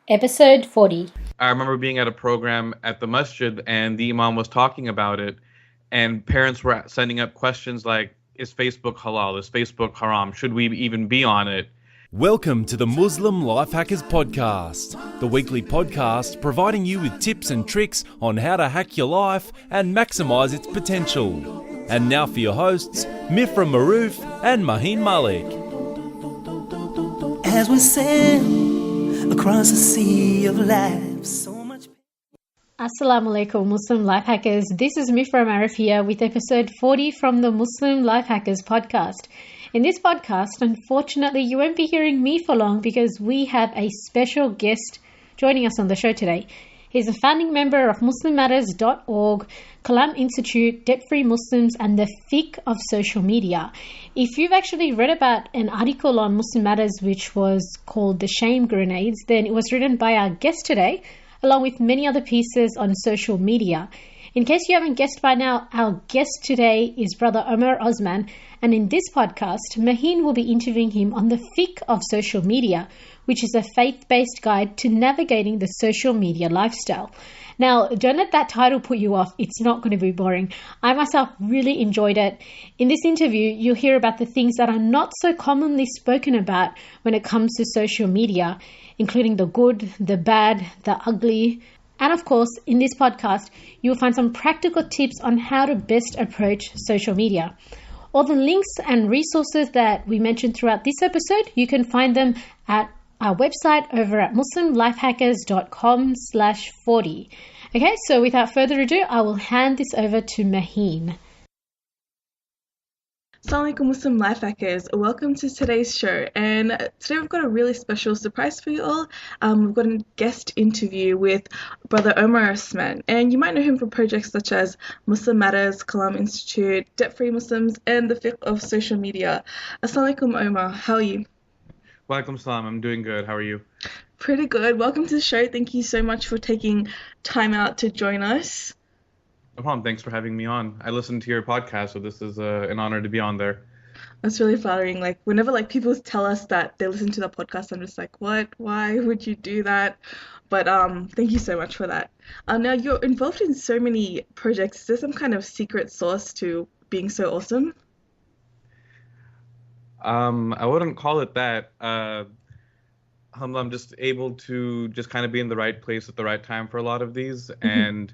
Episode 40. I remember being at a program at the masjid and the imam was talking about it, and parents were sending up questions like, is Facebook halal? Is Facebook haram? Should we even be on it? Welcome to the Muslim Life Hackers Podcast, the weekly podcast providing you with tips and tricks on how to hack your life and maximise its potential. And now for your hosts, Mifra Maroof and Maheen Malik. As we sail across the sea of life, so much. Assalamu alaikum Muslim Life Hackers. This is Mifra Maroof here with episode 40 from the Muslim Life Hackers podcast. In this podcast, unfortunately, you won't be hearing me for long because we have a special guest joining us on the show today. He's a founding member of MuslimMatters.org, Kalam Institute, Debt-Free Muslims, and the Fiqh of social media. If you've actually read about an article on Muslim Matters which was called The Shame Grenades, then it was written by our guest today, along with many other pieces on social media. In case you haven't guessed by now, our guest today is Brother Omar Usman, and in this podcast, Maheen will be interviewing him on the Fiqh of social media, which is a faith-based guide to navigating the social media lifestyle. Now, don't let that title put you off. It's not going to be boring. I myself really enjoyed it. In this interview, you'll hear about the things that are not so commonly spoken about when it comes to social media, including the good, the bad, the ugly. And of course, in this podcast, you'll find some practical tips on how to best approach social media. All the links and resources that we mentioned throughout this episode, you can find them at our website over at muslimlifehackers.com/40. Okay, so without further ado, I will hand this over to Maheen. Assalamu alaikum Muslim Life Hackers. Welcome to today's show. And today we've got a really special surprise for you all. We've got a guest interview with Brother Omar Usman. And you might know him from projects such as Muslim Matters, Kalam Institute, Debt-Free Muslims, and the Fiqh of social media. Assalamu alaikum Omar. How are you? Walaikum salam. I'm doing good. How are you? Pretty good. Welcome to the show. Thank you so much for taking time out to join us. No problem. Thanks for having me on. I listened to your podcast, so this is an honor to be on there. That's really flattering. Like whenever people tell us that they listen to the podcast, I'm just like, what? Why would you do that? But thank you so much for that. Now you're involved in so many projects. Is there some kind of secret sauce to being so awesome? I wouldn't call it that. I'm just able to just kind of be in the right place at the right time for a lot of these, and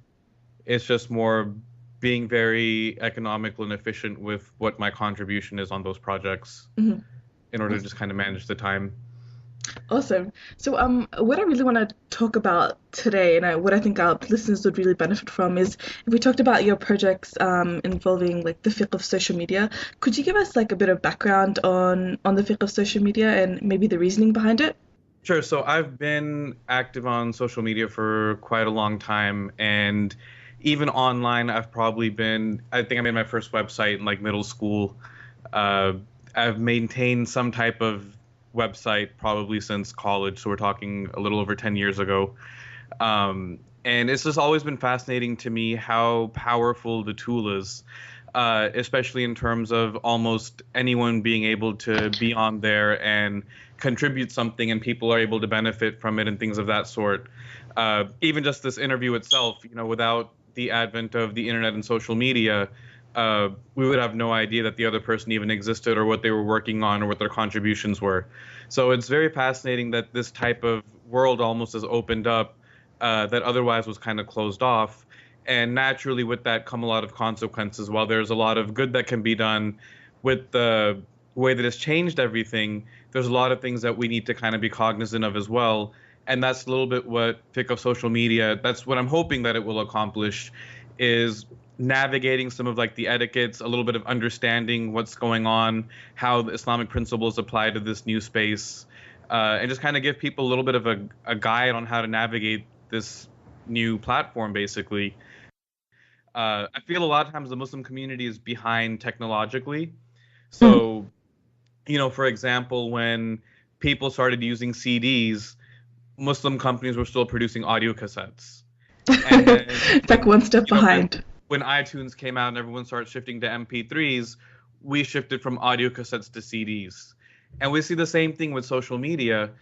it's just more being very economical and efficient with what my contribution is on those projects in order to just kind of manage the time. Awesome. So what I really want to talk about today, and what I think our listeners would really benefit from, is if we talked about your projects involving like the fiqh of social media. Could you give us like a bit of background on the fiqh of social media and maybe the reasoning behind it? Sure. So I've been active on social media for quite a long time, and even online, I think I made my first website in like middle school. I've maintained some type of website probably since college, so we're talking a little over 10 years ago. And it's just always been fascinating to me how powerful the tool is, especially in terms of almost anyone being able to be on there and contribute something, and people are able to benefit from it and things of that sort. Even just this interview itself, without the advent of the internet and social media, we would have no idea that the other person even existed or what they were working on or what their contributions were. So it's very fascinating that this type of world almost has opened up that otherwise was kind of closed off. And naturally with that come a lot of consequences. While there's a lot of good that can be done with the way that it's changed everything, there's a lot of things that we need to kind of be cognizant of as well. And that's a little bit what Fiqh of social media, that's what I'm hoping that it will accomplish, is navigating some of like the etiquettes, a little bit of understanding what's going on, how the Islamic principles apply to this new space, and just kind of give people a little bit of a guide on how to navigate this new platform, basically. I feel a lot of times the Muslim community is behind technologically. So, for example, when people started using CDs, Muslim companies were still producing audio cassettes. And then, It's like one step behind. When iTunes came out and everyone started shifting to MP3s, we shifted from audio cassettes to CDs. And we see the same thing with social media.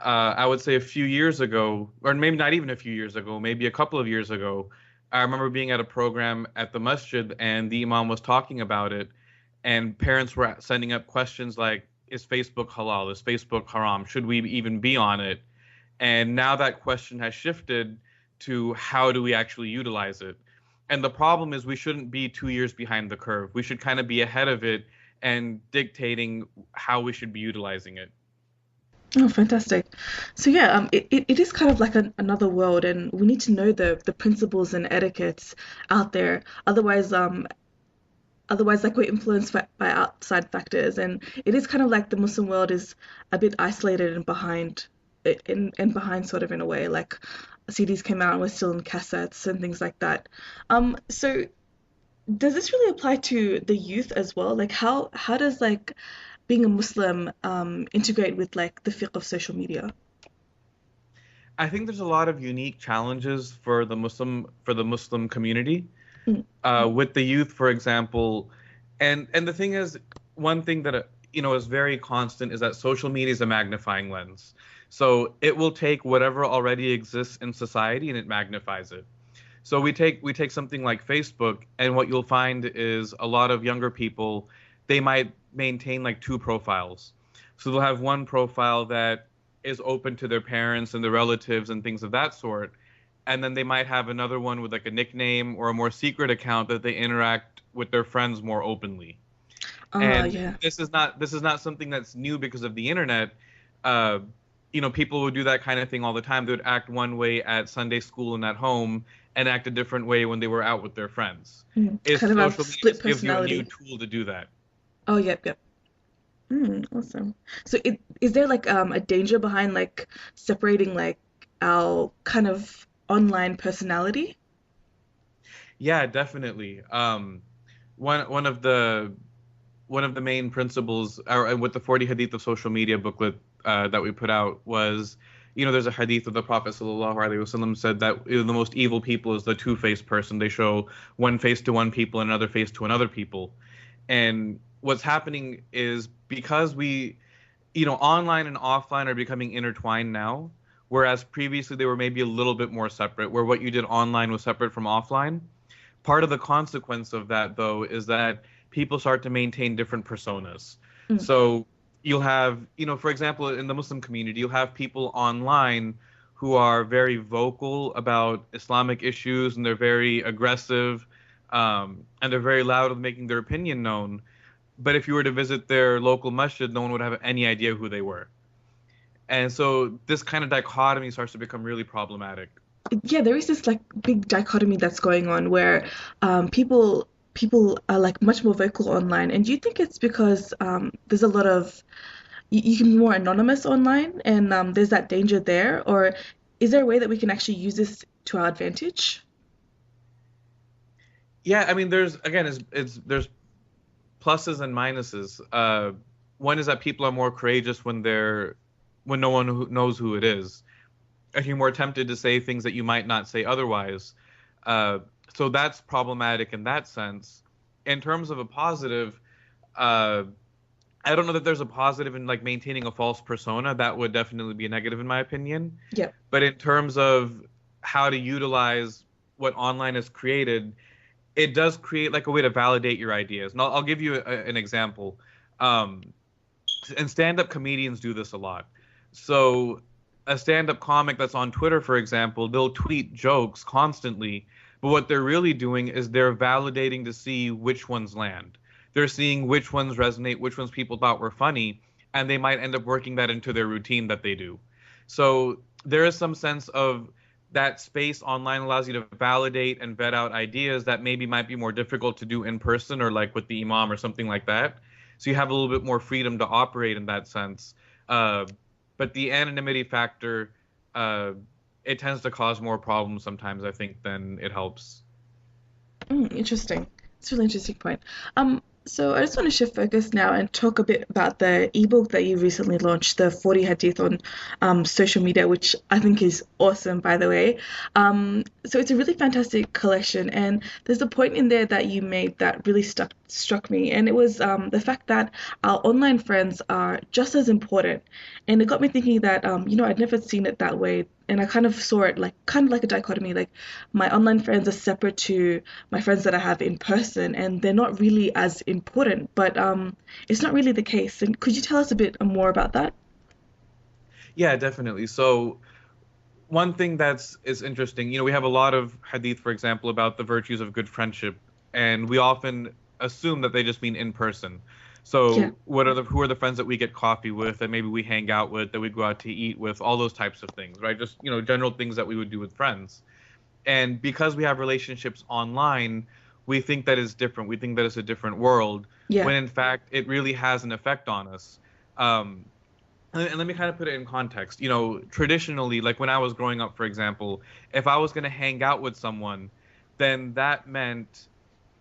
I would say a few years ago, or maybe not even a few years ago, maybe a couple of years ago, I remember being at a program at the masjid and the imam was talking about it, and parents were sending up questions like, is Facebook halal? Is Facebook haram? Should we even be on it? And now that question has shifted to how do we actually utilize it? And the problem is we shouldn't be 2 years behind the curve. We should kind of be ahead of it and dictating how we should be utilizing it. Oh, fantastic. So yeah, it is kind of like another world, and we need to know the principles and etiquettes out there. Otherwise, like we're influenced by outside factors, and it is kind of like the Muslim world is a bit isolated and behind, behind sort of in a way. Like CDs came out and we're still in cassettes and things like that. So does this really apply to the youth as well? Like how does like being a Muslim integrate with like the fiqh of social media? I think there's a lot of unique challenges for the Muslim community. Mm. With the youth, for example, and the thing is, one thing that is very constant is that social media is a magnifying lens. So it will take whatever already exists in society and it magnifies it. So we take something like Facebook, and what you'll find is a lot of younger people, they might maintain like two profiles. So they'll have one profile that is open to their parents and their relatives and things of that sort, and then they might have another one with like a nickname or a more secret account that they interact with their friends more openly. And Yeah. this is not something that's new because of the internet. People would do that kind of thing all the time. They would act one way at Sunday school and at home, and act a different way when they were out with their friends. Is Kind of a social media split just gives you a new personality. tool to do that. Oh, yep. Awesome. So is there like a danger behind like separating like our kind of online personality? Yeah, definitely. One of the main principles, or with the 40 Hadith of Social Media booklet that we put out was, there's a hadith of the Prophet sallallahu alaihi wasallam said that the most evil people is the two-faced person. They show one face to one people and another face to another people. And what's happening is because online and offline are becoming intertwined now, whereas previously they were maybe a little bit more separate, where what you did online was separate from offline. Part of the consequence of that, though, is that people start to maintain different personas. Mm. So you'll have, for example, in the Muslim community, you'll have people online who are very vocal about Islamic issues, and they're very aggressive, and they're very loud with making their opinion known. But if you were to visit their local masjid, no one would have any idea who they were. And so this kind of dichotomy starts to become really problematic. Yeah, there is this like big dichotomy that's going on where people are like much more vocal online. And do you think it's because there's a lot of you can be more anonymous online, and there's that danger there, or is there a way that we can actually use this to our advantage? Yeah, I mean, there's pluses and minuses. One is that people are more courageous when no one knows who it is. And you're more tempted to say things that you might not say otherwise. So that's problematic in that sense. In terms of a positive, I don't know that there's a positive in like maintaining a false persona. That would definitely be a negative in my opinion. Yeah. But in terms of how to utilize what online has created, it does create like a way to validate your ideas. And I'll give you an example. And stand-up comedians do this a lot. So a stand-up comic that's on Twitter, for example, they'll tweet jokes constantly, but what they're really doing is they're validating to see which ones land. They're seeing which ones resonate, which ones people thought were funny, and they might end up working that into their routine that they do. So there is some sense of that space online allows you to validate and vet out ideas that maybe might be more difficult to do in person or like with the imam or something like that. So you have a little bit more freedom to operate in that sense. But the anonymity factor, it tends to cause more problems sometimes, I think, than it helps. Interesting. It's a really interesting point. So I just want to shift focus now and talk a bit about the ebook that you recently launched, the 40 Hadith on social media, which I think is awesome, by the way. So it's a really fantastic collection, and there's a point in there that you made that really struck me, and it was the fact that our online friends are just as important. And it got me thinking that I'd never seen it that way, and I kind of saw it like kind of like a dichotomy. Like my online friends are separate to my friends that I have in person, and they're not really as important. But it's not really the case. And could you tell us a bit more about that? Yeah, definitely. So one thing that's is interesting, we have a lot of hadith, for example, about the virtues of good friendship, and we often assume that they just mean in person. Yeah. So who are the friends that we get coffee with, that maybe we hang out with, that we go out to eat with, all those types of things, right? Just, general things that we would do with friends. And because we have relationships online, we think that is different. We think that it's a different world, Yeah. when in fact it really has an effect on us. Um, and let me kind of put it in context. Traditionally, like when I was growing up, for example, if I was going to hang out with someone, then that meant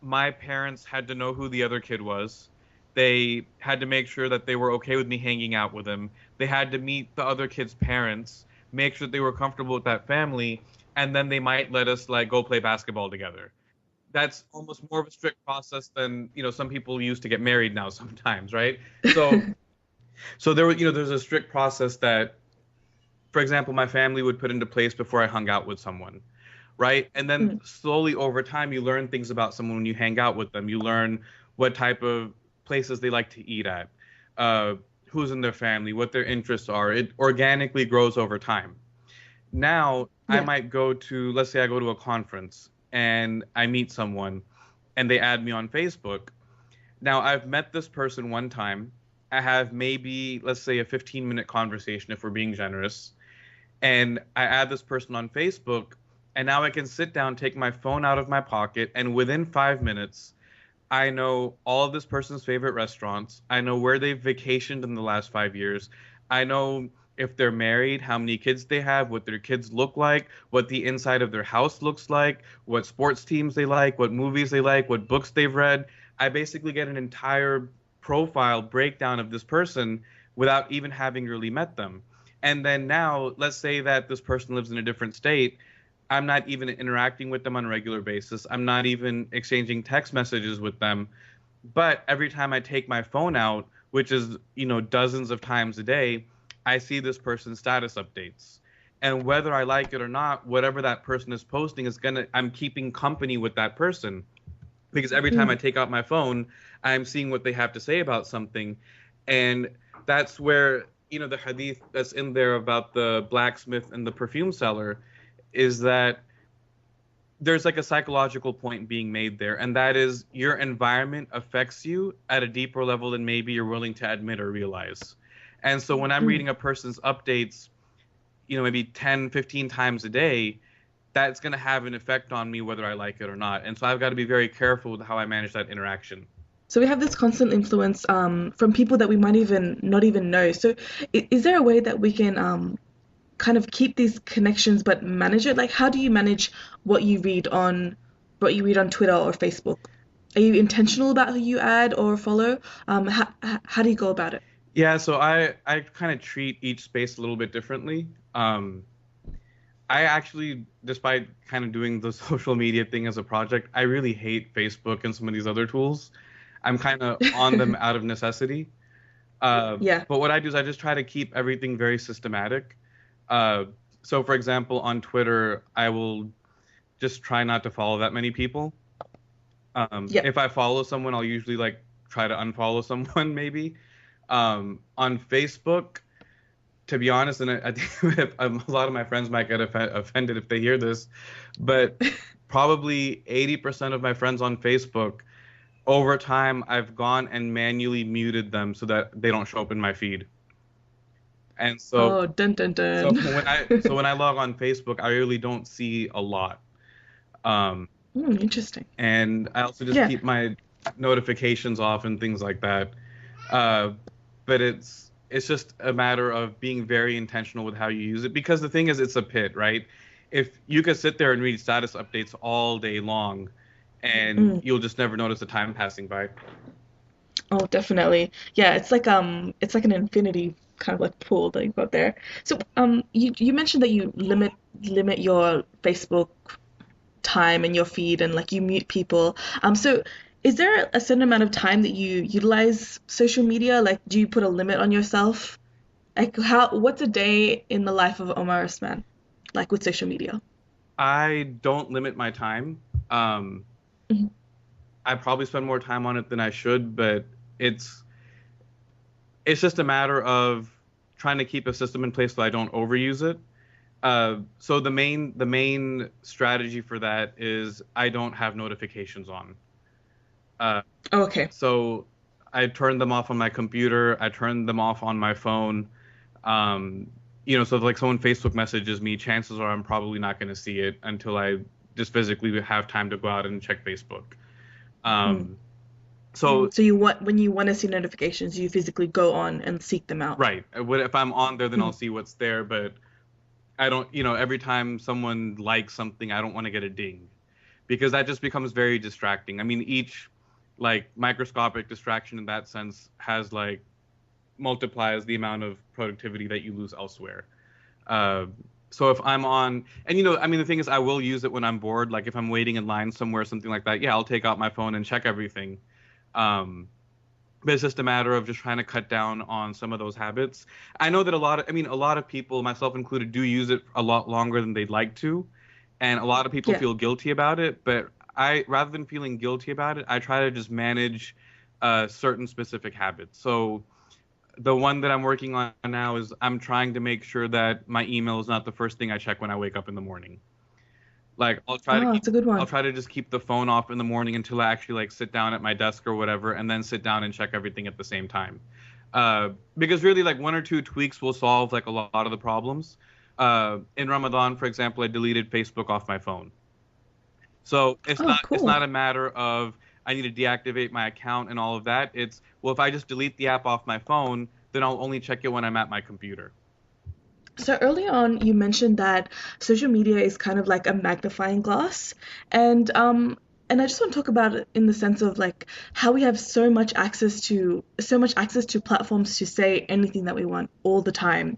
my parents had to know who the other kid was. They had to make sure that they were okay with me hanging out with them. They had to meet the other kid's parents, make sure that they were comfortable with that family, and then they might let us like go play basketball together. That's almost more of a strict process than, some people use to get married now sometimes, right? So there's a strict process that, for example, my family would put into place before I hung out with someone, right? And then Mm. slowly over time, you learn things about someone when you hang out with them. You learn what type of places they like to eat at, uh, who's in their family, what their interests are. It organically grows over time. Now, I Yeah. might let's say I go to a conference and I meet someone and they add me on Facebook. Now, I've met this person one time. I have maybe, let's say, a 15-minute conversation if we're being generous. And I add this person on Facebook, and now I can sit down, take my phone out of my pocket, and within 5 minutes, I know all of this person's favorite restaurants. I know where they've vacationed in the last 5 years. I know if they're married, how many kids they have, what their kids look like, what the inside of their house looks like, what sports teams they like, what movies they like, what books they've read. I basically get an entire profile breakdown of this person without even having really met them. And then now, let's say that this person lives in a different state. I'm not even interacting with them on a regular basis. I'm not even exchanging text messages with them. But every time I take my phone out, which is, dozens of times a day, I see this person's status updates. And whether I like it or not, whatever that person is posting I'm keeping company with that person. Because every time I Mm. take out my phone, I'm seeing what they have to say about something. And that's where, the hadith that's in there about the blacksmith and the perfume seller is that there's like a psychological point being made there, and that is your environment affects you at a deeper level than maybe you're willing to admit or realize. And so when I'm Mm. reading a person's updates, maybe 10, 15 times a day, that's going to have an effect on me whether I like it or not. And so I've got to be very careful with how I manage that interaction. So we have this constant influence from people that we might even not even know. So is there a way that we can kind of keep these connections but manage it? Like how do you manage what you read on Twitter or Facebook? Are you intentional about who you add or follow? How do you go about it? Yeah, so I kind of treat each space a little bit differently. I actually, despite kind of doing the social media thing as a project, I really hate Facebook and some of these other tools. I'm kind of on them out of necessity. Yeah. But what I do is I just try to keep everything very systematic. Uh, so, for example, on Twitter, I will just try not to follow that many people. Yeah. If I follow someone, I'll usually like try to unfollow someone maybe. On Facebook, to be honest, and I think a lot of my friends might get offended if they hear this, but probably 80% of my friends on Facebook, over time, I've gone and manually muted them so that they don't show up in my feed. And so, Oh, dun dun so dun. when I log on Facebook, I really don't see a lot. Um, Interesting. and I also just Yeah. keep my notifications off and things like that. Uh, but it's just a matter of being very intentional with how you use it, because the thing is, it's a pit, right? If you could sit there and read status updates all day long, and Mm. you'll just never notice the time passing by. Oh, definitely. Yeah, it's like an infinity kind of like pool that you've got there. So, you mentioned that you limit your Facebook time and your feed and like you mute people. So Is there a certain amount of time that you utilize social media? Like, do you put a limit on yourself? Like, what's a day in the life of Omar Usman, like with social media? I don't limit my time. Um, Mhm. I probably spend more time on it than I should, but it's it's just a matter of trying to keep a system in place so I don't overuse it. So the main strategy for that is I don't have notifications on. Uh, Oh, okay. so I turn them off on my computer. I turn them off on my phone. Um, so if like someone Facebook messages me, chances are I'm probably not going to see it until I just physically have time to go out and check Facebook. Mm. Um, so So you want when you want to see notifications, you physically go on and seek them out. right, if I'm on there, then I'll Mm. see what's there. But I don't, every time someone likes something, I don't want to get a ding because that just becomes very distracting. I mean, each like microscopic distraction in that sense has like multiplies the amount of productivity that you lose elsewhere. Uh, so if I'm on, and I mean, the thing is, I will use it when I'm bored. Like if I'm waiting in line somewhere, something like that. Yeah, I'll take out my phone and check everything. Um, but it's just a matter of just trying to cut down on some of those habits. I know that a lot of people, myself included, do use it a lot longer than they'd like to, and a lot of people Yeah. feel guilty about it. But I, rather than feeling guilty about it, I try to just manage certain specific habits. So the one that I'm working on now is I'm trying to make sure that my email is not the first thing I check when I wake up in the morning. Like Oh, it's a good I'll one. try to just keep the phone off in the morning until I actually like sit down at my desk or whatever, and then sit down and check everything at the same time. Because really, like one or two tweaks will solve like a lot of the problems. In Ramadan, for example, I deleted Facebook off my phone. So Oh, it's cool. not a matter of I need to deactivate my account and all of that. It's well, if I just delete the app off my phone, then I'll only check it when I'm at my computer. So early on, you mentioned that social media is kind of like a magnifying glass, and I just want to talk about it in the sense of like how we have so much access to platforms to say anything that we want all the time.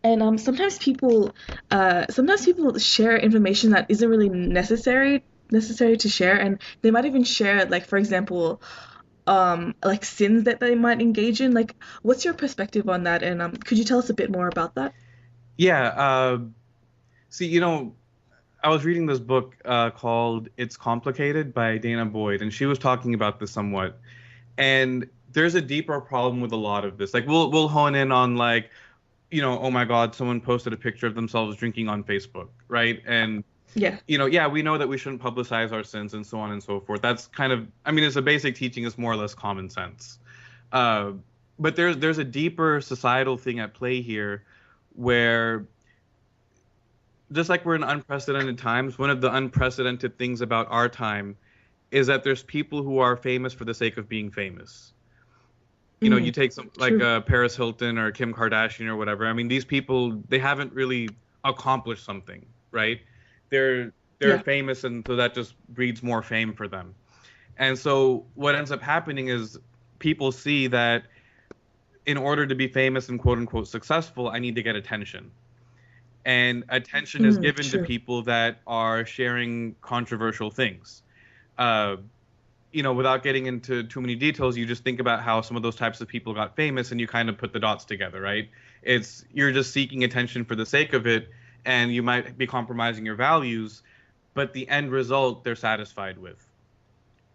And sometimes people share information that isn't really necessary to share, and they might even share like, for example, like sins that they might engage in. Like, what's your perspective on that? And could you tell us a bit more about that? Yeah. See, I was reading this book called "It's Complicated" by Dana Boyd, and she was talking about this somewhat. And there's a deeper problem with a lot of this. Like we'll hone in on like, oh my God, someone posted a picture of themselves drinking on Facebook, right? And Yeah. yeah, we know that we shouldn't publicize our sins and so on and so forth. That's kind of, I mean, it's a basic teaching. It's more or less common sense. Uh, but there's a deeper societal thing at play here, where just like we're in unprecedented times, one of the unprecedented things about our time is that there's people who are famous for the sake of being famous. You Mm, take some like true. Paris Hilton or Kim Kardashian or whatever. I mean, these people, they haven't really accomplished something, right? They're Yeah. famous, and so that just breeds more fame for them. And so what ends up happening is people see that in order to be famous and quote unquote successful, I need to get attention. And attention is Mm, given to true. people that are sharing controversial things. Uh, without getting into too many details, you just think about how some of those types of people got famous and you kind of put the dots together, right? You're just seeking attention for the sake of it, and you might be compromising your values, but the end result they're satisfied with.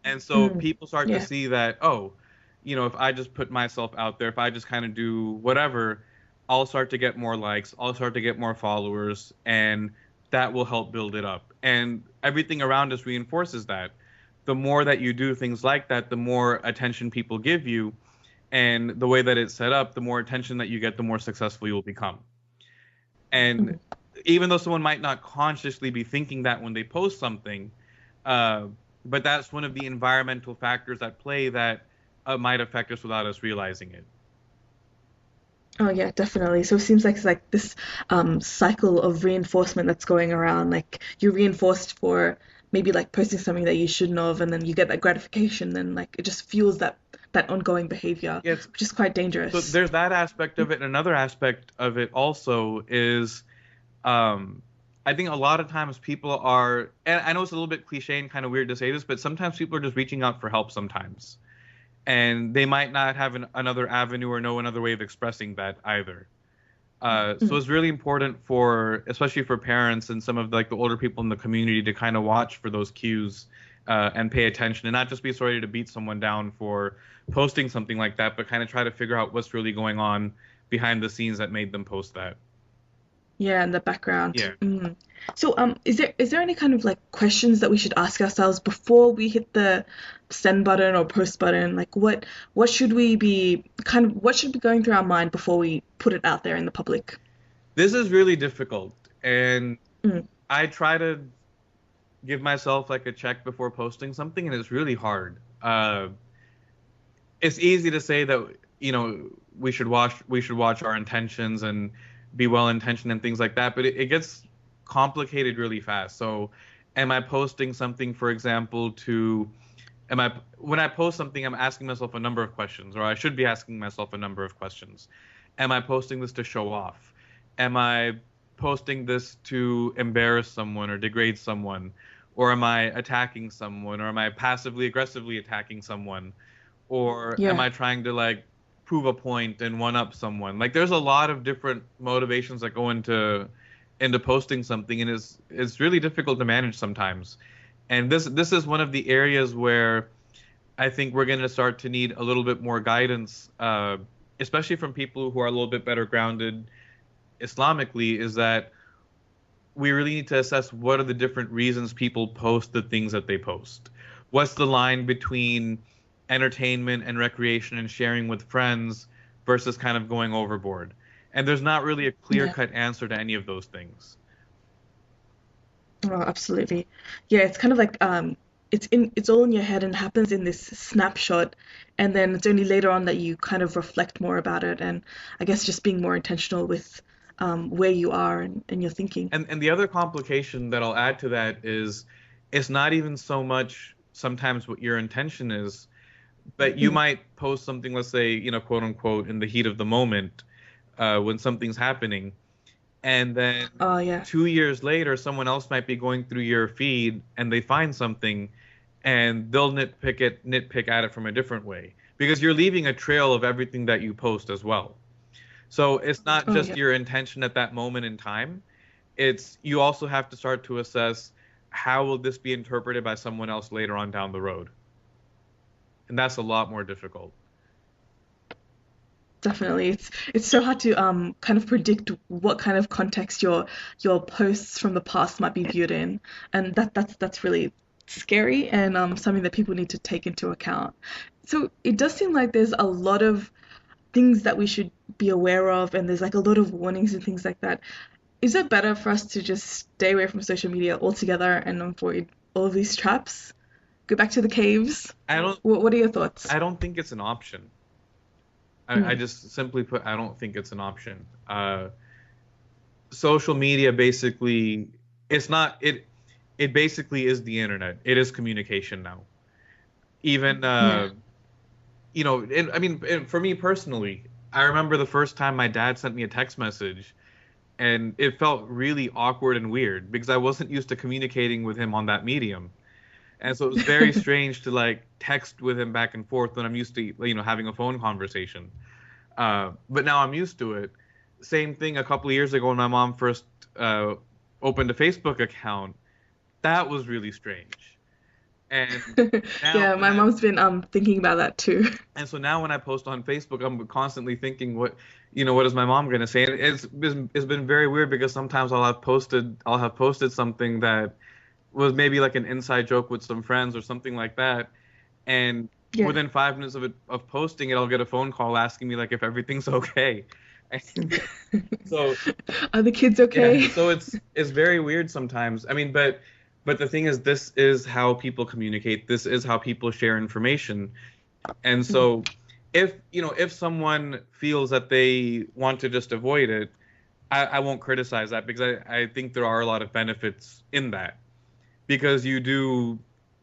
And so Mm, people start to yeah. see that, oh, if I just put myself out there, if I just kind of do whatever, I'll start to get more likes, I'll start to get more followers, and that will help build it up. And everything around us reinforces that. The more that you do things like that, the more attention people give you. And the way that it's set up, the more attention that you get, the more successful you'll become. And Mm. even though someone might not consciously be thinking that when they post something, uh, but that's one of the environmental factors at play that might affect us without us realizing it. Oh yeah, definitely. So it seems like it's like this cycle of reinforcement that's going around. Like you're reinforced for maybe like posting something that you shouldn't have, and then you get that gratification, then like it just fuels that ongoing behavior, It's which is quite so dangerous. there's that aspect of it. And another aspect of it also is, um, I think a lot of times people are, and I know it's a little bit cliche and kind of weird to say this, but sometimes people are just reaching out for help sometimes. And they might not have another avenue or know another way of expressing that either. So it's really important for, especially for parents and some of like the older people in the community, to kind of watch for those cues and pay attention, and not just be ready to beat someone down for posting something like that, but kind of try to figure out what's really going on behind the scenes that made them post that. Yeah, in the background. Yeah. So, is there any kind of like questions that we should ask ourselves before we hit the send button or post button? Like, what should we be what should be going through our mind before we put it out there in the public? This is really difficult, and Mm. I try to give myself like a check before posting something, and it's really hard. It's easy to say that, we should watch our intentions and be well intentioned and things like that, but it gets complicated really fast. So am I posting something, for example, when I post something, I'm asking myself a number of questions, or I should be asking myself a number of questions. Am I posting this to show off? Am I posting this to embarrass someone or degrade someone? Or am I attacking someone? Or am I passively aggressively attacking someone? Or am Yeah. I trying to like prove a point and one up someone? Like there's a lot of different motivations that go into posting something, and it's really difficult to manage sometimes. And this is one of the areas where I think we're going to start to need a little bit more guidance, especially from people who are a little bit better grounded Islamically, is that we really need to assess what are the different reasons people post the things that they post. What's the line between entertainment and recreation and sharing with friends versus kind of going overboard? And there's not really a clear-cut answer to any of those things. Oh, absolutely. Yeah, it's kind of like it's all in your head and happens in this snapshot, and then it's only later on that you kind of reflect more about it, and I guess just being more intentional with where you are and your thinking. And the other complication that I'll add to that is it's not even so much sometimes what your intention is, but you might post something, let's say, quote unquote, in the heat of the moment, when something's happening. And then Oh, yeah. 2 years later, someone else might be going through your feed and they find something, and they'll nitpick at it from a different way, because you're leaving a trail of everything that you post as well. So it's not Oh, just yeah. your intention at that moment in time. It's you also have to start to assess how will this be interpreted by someone else later on down the road. And that's a lot more difficult. Definitely. It's so hard to kind of predict what kind of context your posts from the past might be viewed in. And that's really scary and something that people need to take into account. So it does seem like there's a lot of things that we should be aware of, and there's like a lot of warnings and things like that. Is it better for us to just stay away from social media altogether and avoid all of these traps? Go back to the caves? I don't What are your thoughts? I don't think it's an option. Mm. I just simply put, I don't think it's an option. Social media basically, it's not it. It basically is the internet. It is communication now. Even Yeah. for me personally, I remember the first time my dad sent me a text message, and it felt really awkward and weird because I wasn't used to communicating with him on that medium. And so it was very strange to like text with him back and forth when I'm used to, having a phone conversation. But now I'm used to it. Same thing a couple of years ago when my mom first opened a Facebook account. That was really strange. And now Yeah, when my mom's been thinking about that too. and so now when I post on Facebook, I'm constantly thinking, what is my mom going to say? And it's been very weird because sometimes I'll have posted something that was maybe like an inside joke with some friends or something like that, and Yeah. within 5 minutes of posting it, I'll get a phone call asking me like if everything's okay. And so Are the kids yeah, okay? so it's very weird sometimes. I mean, but the thing is, this is how people communicate. This is how people share information. And so if someone feels that they want to just avoid it, I won't criticize that, because I think there are a lot of benefits in that, because you do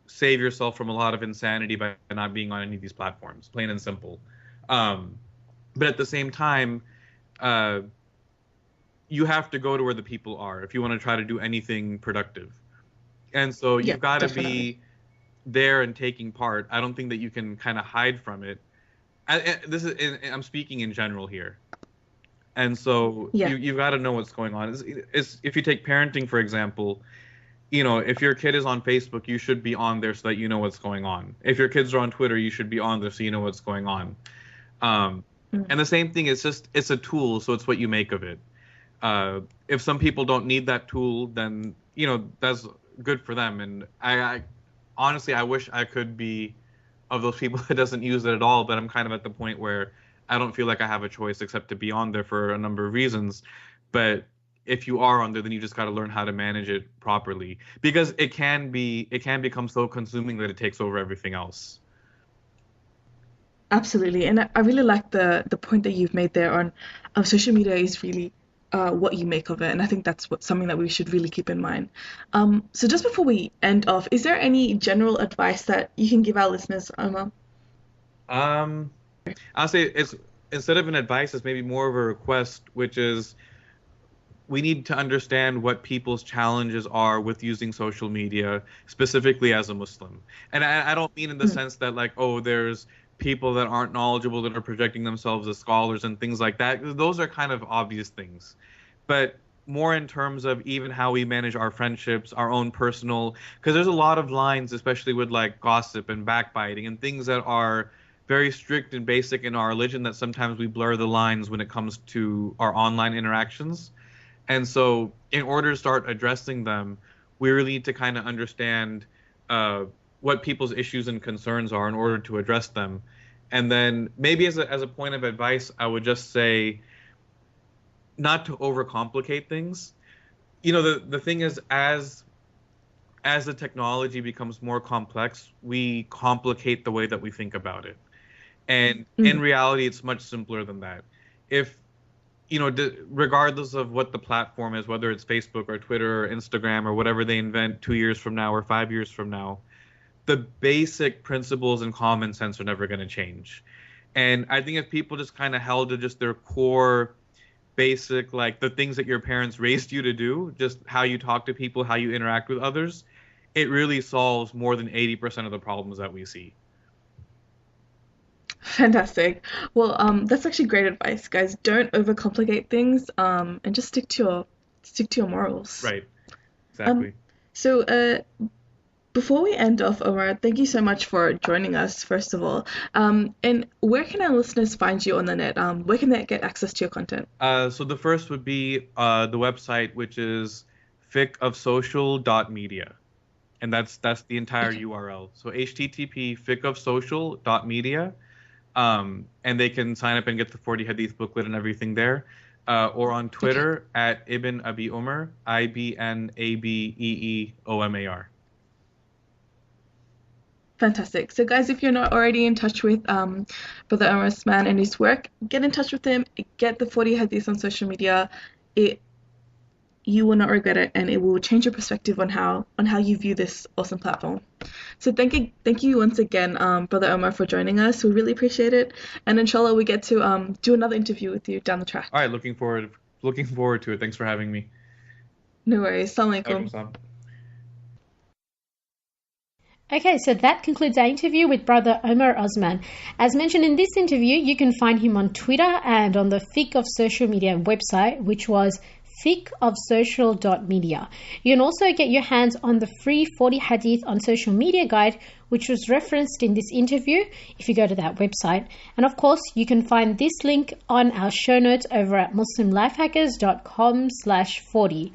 save yourself from a lot of insanity by not being on any of these platforms, plain and simple. But at the same time, you have to go to where the people are if you want to try to do anything productive. And so Yeah, you've got to definitely. be there and taking part. I don't think that you can kind of hide from it. I'm speaking in general here. And so Yeah. you've got to know what's going on. It's if you take parenting, for example, you know, if your kid is on Facebook, you should be on there so that you know what's going on. If your kids are on Twitter, you should be on there so you know what's going on. And the same thing, it's a tool, so it's what you make of it. If some people don't need that tool, then, you know, that's good for them. And I honestly, I wish I could be of those people that doesn't use it at all, but I'm kind of at the point where I don't feel like I have a choice except to be on there for a number of reasons. But if you are on there, then you just got to learn how to manage it properly, because it can become so consuming that it takes over everything else. Absolutely, and I really like the point that you've made there on social media is really what you make of it, and I think that's something that we should really keep in mind. So just before we end off, is there any general advice that you can give our listeners, Omar? I'll say it's, instead of an advice, it's maybe more of a request, which is we need to understand what people's challenges are with using social media, specifically as a Muslim. And I don't mean in the sense that, like, oh, there's people that aren't knowledgeable that are projecting themselves as scholars and things like that. Those are kind of obvious things. But more in terms of even how we manage our friendships, our own personal, because there's a lot of lines, especially with like gossip and backbiting and things that are very strict and basic in our religion, that sometimes we blur the lines when it comes to our online interactions. And so in order to start addressing them, we really need to kind of understand what people's issues and concerns are in order to address them. And then maybe as a point of advice, I would just say not to overcomplicate things. You know, the thing is, as the technology becomes more complex, we complicate the way that we think about it. And in reality, it's much simpler than that. If, you know, regardless of what the platform is, whether it's Facebook or Twitter or Instagram or whatever they invent 2 years from now or 5 years from now, the basic principles and common sense are never going to change. And I think if people just kind of held to just their core basic, like the things that your parents raised you to do, just how you talk to people, how you interact with others, it really solves more than 80% of the problems that we see. Fantastic. Well, that's actually great advice, guys. Don't overcomplicate things, and just stick to your morals. Right. Exactly. So, before we end off, Omar, thank you so much for joining us, first of all. And where can our listeners find you on the net? Where can they get access to your content? So the first would be the website, which is fiqhofsocial.media. And that's the entire URL. So http fiqhofsocial.media. And they can sign up and get the 40 Hadith booklet and everything there. Or on Twitter at Ibn Abi Umar, IBNABEEOMAR. Fantastic. So guys, if you're not already in touch with Brother Omar Usman and his work, get in touch with him. Get the 40 Hadith on social media. You will not regret it, and it will change your perspective on how you view this awesome platform. So thank you once again, Brother Omar, for joining us. We really appreciate it, and inshallah we get to do another interview with you down the track. All right, looking forward to it. Thanks for having me. No worries. Assalamu alaikum. Waalaikumsalam. Okay, so that concludes our interview with Brother Omar Usman. As mentioned in this interview, you can find him on Twitter and on the Fiqh of Social Media website, which was fiqhofsocial.media. You can also get your hands on the free 40 Hadith on Social Media guide, which was referenced in this interview, if you go to that website. And of course, you can find this link on our show notes over at muslimlifehackers.com/40.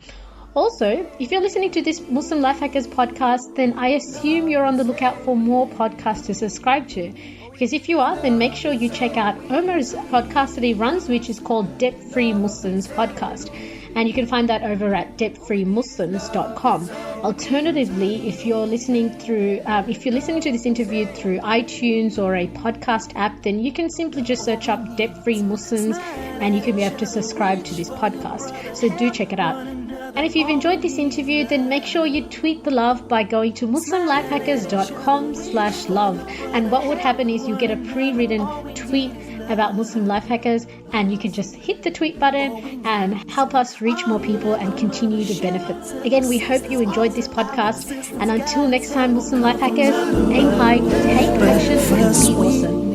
Also, if you're listening to this Muslim Life Hackers podcast, then I assume you're on the lookout for more podcasts to subscribe to. Because if you are, then make sure you check out Omar's podcast that he runs, which is called Debt Free Muslims Podcast. And you can find that over at debtfreemuslims.com. Alternatively, if you're listening to this interview through iTunes or a podcast app, then you can simply just search up Debt Free Muslims and you can be able to subscribe to this podcast. So do check it out. And if you've enjoyed this interview, then make sure you tweet the love by going to muslimlifehackers.com/love. And what would happen is you get a pre-written tweet about Muslim life hackers, and you can just hit the tweet button and help us reach more people and continue to benefit. Again, we hope you enjoyed this podcast, and until next time, Muslim life hackers, aim high, take action, and be awesome.